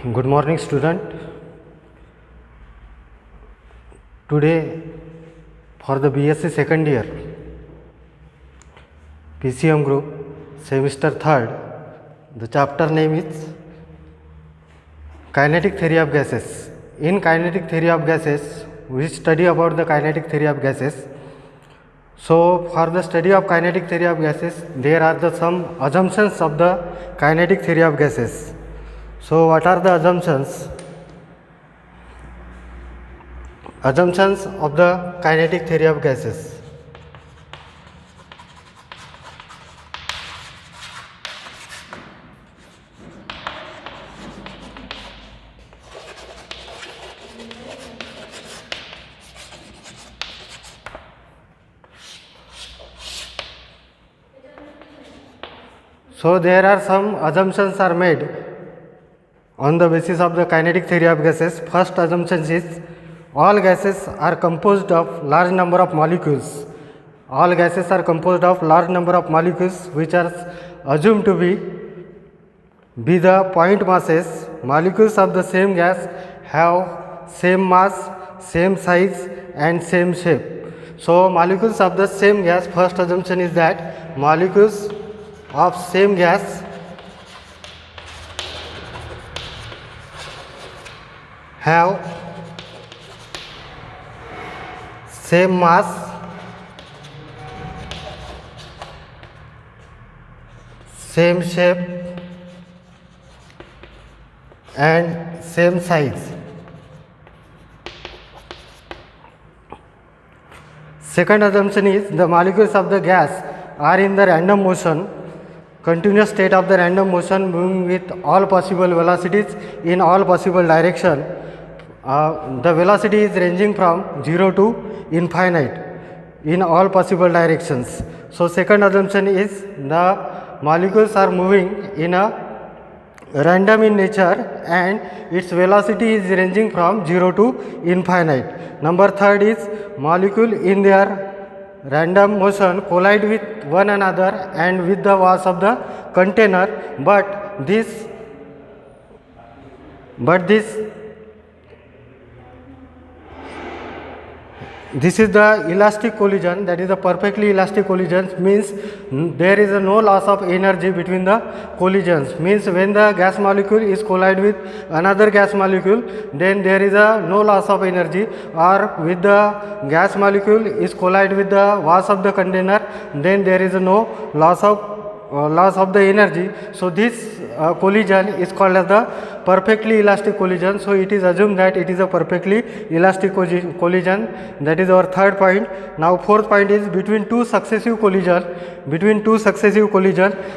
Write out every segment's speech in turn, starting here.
Good morning, student. Today, for the BSc second year, PCM group, semester third, the chapter name is Kinetic Theory of Gases. In Kinetic Theory of Gases, we study about the kinetic theory of gases. So, for the study of kinetic theory of gases, there are some assumptions of the kinetic theory of gases. So, what are the assumptions? Assumptions of the kinetic theory of gases. So, there are some assumptions are made on the basis of the kinetic theory of gases. First assumption is all gases are composed of large number of molecules. All gases are composed of large number of molecules which are assumed to be the point masses. Molecules of the same gas have same mass, same size and same shape. So, molecules of the same gas, first assumption is that molecules of same gas have same mass, same shape and same size. Second assumption is the molecules of the gas are in the random motion, continuous state of the random motion, moving with all possible velocities in all possible direction. The velocity is ranging from 0 to infinite in all possible directions. So, second assumption is the molecules are moving in a random in nature and its velocity is ranging from 0 to infinite. Number third is molecule in their random motion collide with one another and with the walls of the container, but this is the elastic collision, that is a perfectly elastic collision, means there is no loss of energy between the collisions, means when the gas molecule is collide with another gas molecule, then there is no loss of energy, or with the gas molecule is collide with the walls of the container, then there is no loss of the energy. So, this collision is called as the perfectly elastic collision. So, it is assumed that it is a perfectly elastic collision. That is our third point. Now, fourth point is between two successive collision,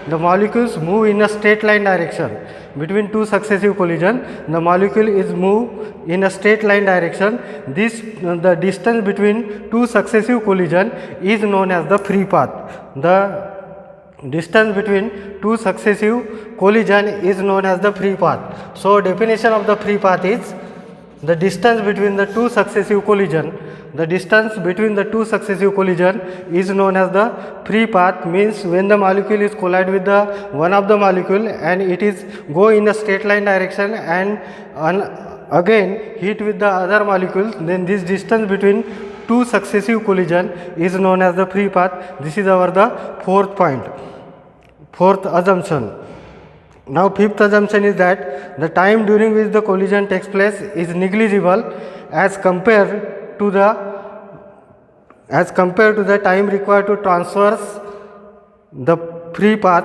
the molecules move in a straight line direction. Between two successive collision, the molecule is move in a straight line direction. The distance between two successive collision is known as the free path. The distance between two successive collision is known as the free path. So, definition of the free path is the distance between the two successive collision. The distance between the two successive collision is known as the free path, means when the molecule is collide with the one of the molecule and it is go in a straight line direction and again hit with the other molecule, then this distance between two successive collision is known as the free path. This is our the fourth point, fourth assumption. Now, fifth assumption is that the time during which the collision takes place is negligible as compared to the time required to traverse the free path.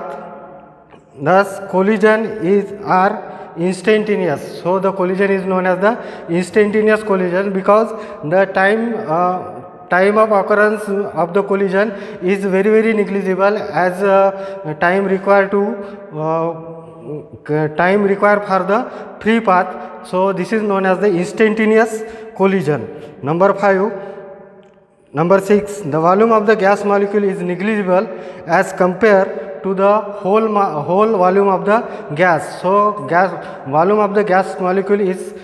Thus, collision are instantaneous. So, the collision is known as the instantaneous collision because the time of occurrence of the collision is very negligible as time required for the free path. So, this is known as the instantaneous collision. Number 6, the volume of the gas molecule is negligible as compared to the whole volume of the gas. So, volume of the gas molecule is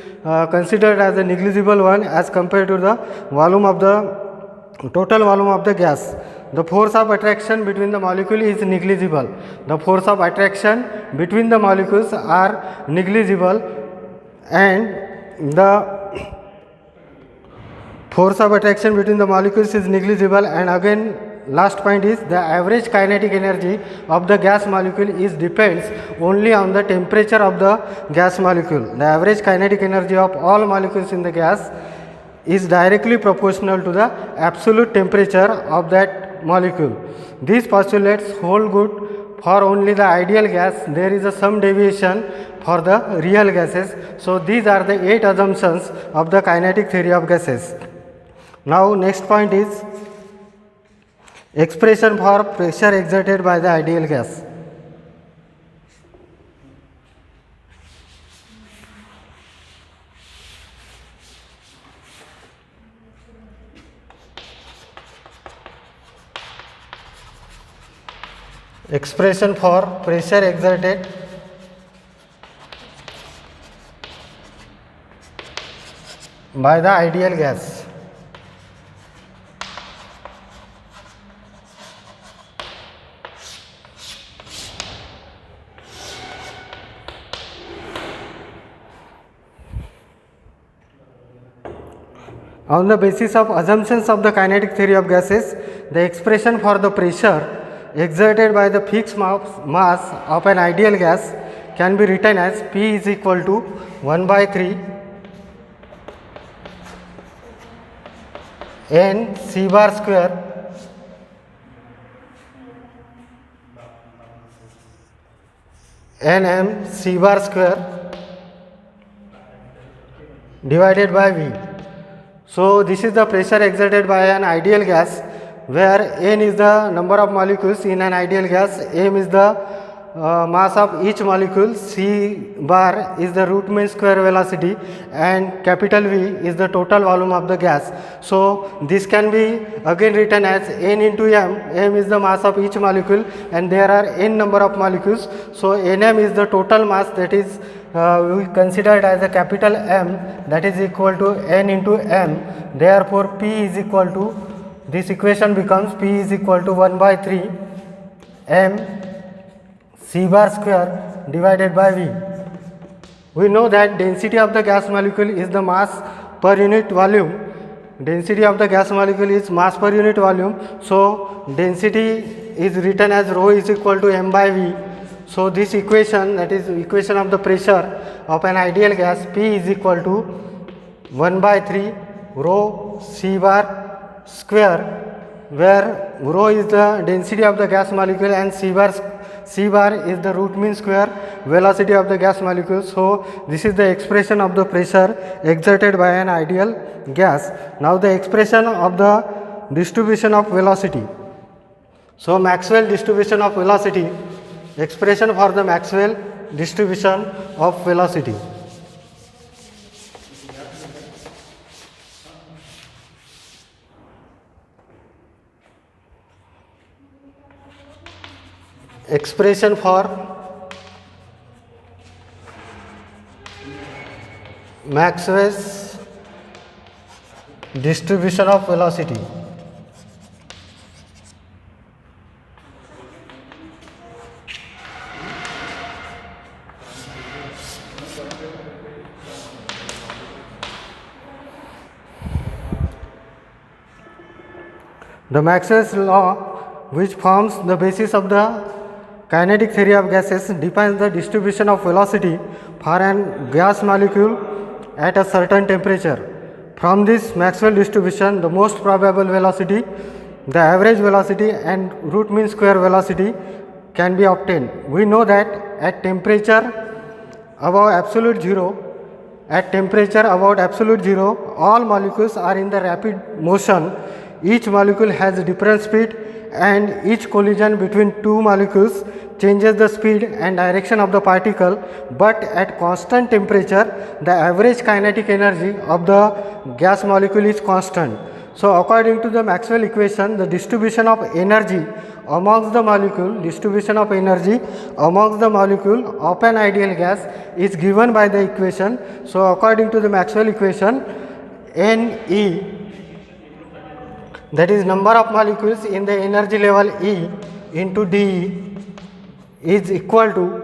considered as a negligible one as compared to the total volume of the gas. The force of attraction between the molecule is negligible. The force of attraction between the molecules are negligible and the force of attraction between the molecules is negligible. And again, last point is the average kinetic energy of the gas molecule is depends only on the temperature of the gas molecule. The average kinetic energy of all molecules in the gas is directly proportional to the absolute temperature of that molecule. These postulates hold good for only the ideal gas. There is some deviation for the real gases. So these are the 8 assumptions of the kinetic theory of gases. Now next point is expression for pressure exerted by the ideal gas. Expression for pressure exerted by the ideal gas. On the basis of assumptions of the kinetic theory of gases, the expression for the pressure exerted by the fixed mass of an ideal gas can be written as P is equal to 1 by 3 n C bar square n m C bar square divided by V. So this is the pressure exerted by an ideal gas, where n is the number of molecules in an ideal gas, m is the mass of each molecule, C bar is the root mean square velocity, and capital V is the total volume of the gas. So this can be again written as n into m. M is the mass of each molecule and there are n number of molecules. So Nm is the total mass, that is we consider it as a capital M, that is equal to n into m. Therefore P is equal to, this equation becomes P is equal to 1 by 3 m C bar square divided by V. We know that density of the gas molecule is the mass per unit volume. Density of the gas molecule is mass per unit volume. So density is written as rho is equal to m by V. So this equation, that is equation of the pressure of an ideal gas, P is equal to 1 by 3 rho C bar square, where rho is the density of the gas molecule and C bar is the root mean square velocity of the gas molecule. So this is the expression of the pressure exerted by an ideal gas. Now the expression of the distribution of velocity. So Maxwell distribution of velocity, expression for the Maxwell distribution of velocity. Expression for Maxwell's distribution of velocity. The Maxwell's law, which forms the basis of the kinetic theory of gases, defines the distribution of velocity for an gas molecule at a certain temperature. From this Maxwell distribution, the most probable velocity, the average velocity and root mean square velocity can be obtained. We know that at temperature above absolute zero, all molecules are in the rapid motion. Each molecule has a different speed and each collision between two molecules changes the speed and direction of the particle, but at constant temperature the average kinetic energy of the gas molecule is constant. So according to the Maxwell equation, the distribution of energy amongst the molecule of an ideal gas is given by the equation. So according to the Maxwell equation, Ne, that is number of molecules in the energy level E into D, is equal to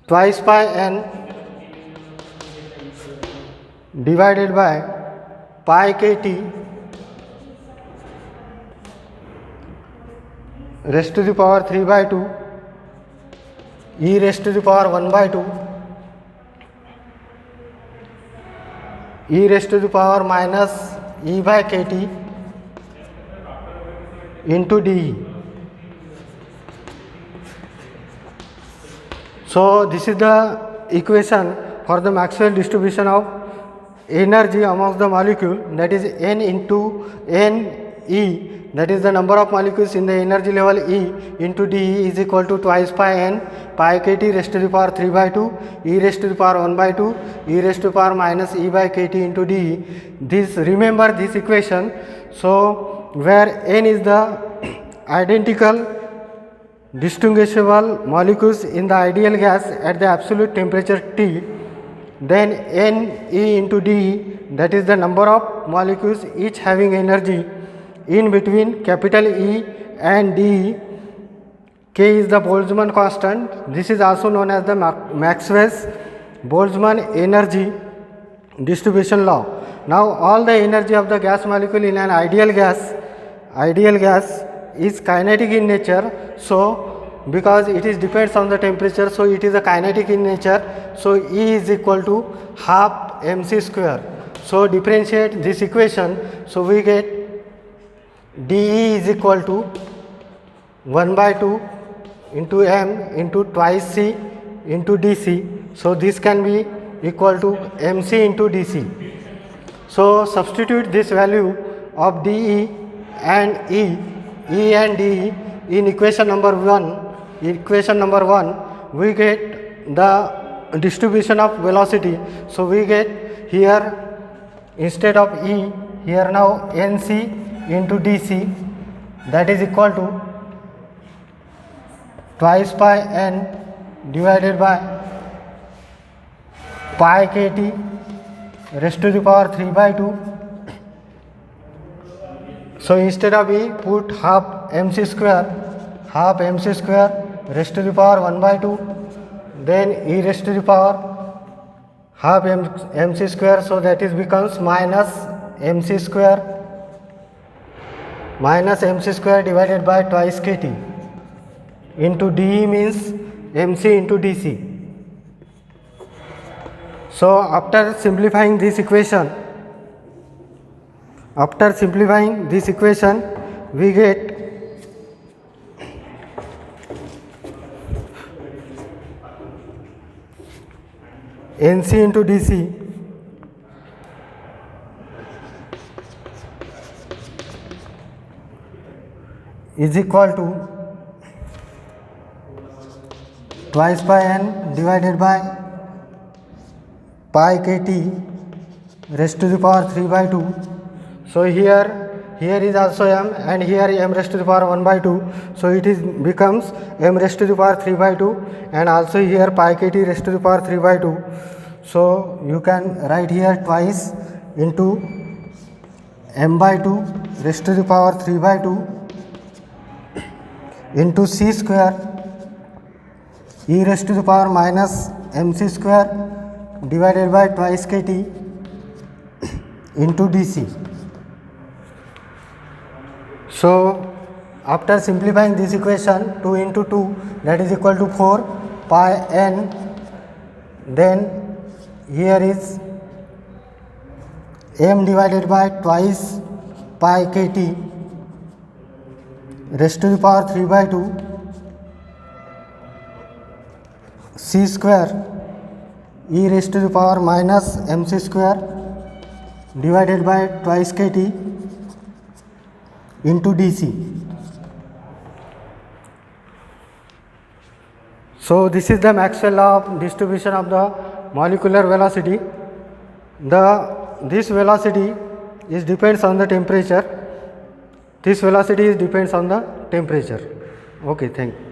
twice pi n divided by pi kt raised to the power 3 by 2 e raised to the power 1 by 2 e raised to the power minus e by kt into dE. So this is the equation for the Maxwell distribution of energy amongst the molecule, that is n into n E, that is the number of molecules in the energy level E into dE is equal to twice pi n pi kt raised to the power 3 by 2 e raised to the power 1 by 2 e raised to the power minus e by kt into dE. This, remember this equation. So where n is the identical distinguishable molecules in the ideal gas at the absolute temperature T, then n E into dE, that is the number of molecules each having energy in between capital E and dE. K is the Boltzmann constant. This is also known as the Maxwell's Boltzmann energy distribution law. Now all the energy of the gas molecule in an ideal gas is kinetic in nature. So because it is depends on the temperature, so it is a kinetic in nature. So E is equal to half mc square. So differentiate this equation, so we get dE is equal to 1 by 2 into m into twice c into dc. So this can be equal to mc into dc. So substitute this value of dE and E and dE in equation number 1. Equation number 1, we get the distribution of velocity. So we get here, instead of E, here now nc into dc, that is equal to twice pi n divided by pi kt raised to the power 3 by 2. So instead of E, put half mc square raised to the power 1 by 2, then e raised to the power half mc square, so that is becomes minus mc square divided by twice kt into dE means mc into dc. So after simplifying this equation, we get nc into dc is equal to twice pi n divided by pi kt raised to the power 3 by 2. So here is also m, and here m raised to the power 1 by 2. So it is becomes m raised to the power 3 by 2, and also here pi kt raised to the power 3 by 2. So you can write here twice into m by 2 raised to the power 3 by 2 into c square e raised to the power minus mc square divided by twice kt into dc. So after simplifying this equation, 2 into 2, that is equal to 4 pi n, then here is m divided by twice pi kt raised to the power 3 by 2 c square e raised to the power minus mc square divided by twice kt into dc. So this is the Maxwell law of distribution of the molecular velocity. This velocity is depends on the temperature. This velocity is depends on the temperature. Okay, thank you.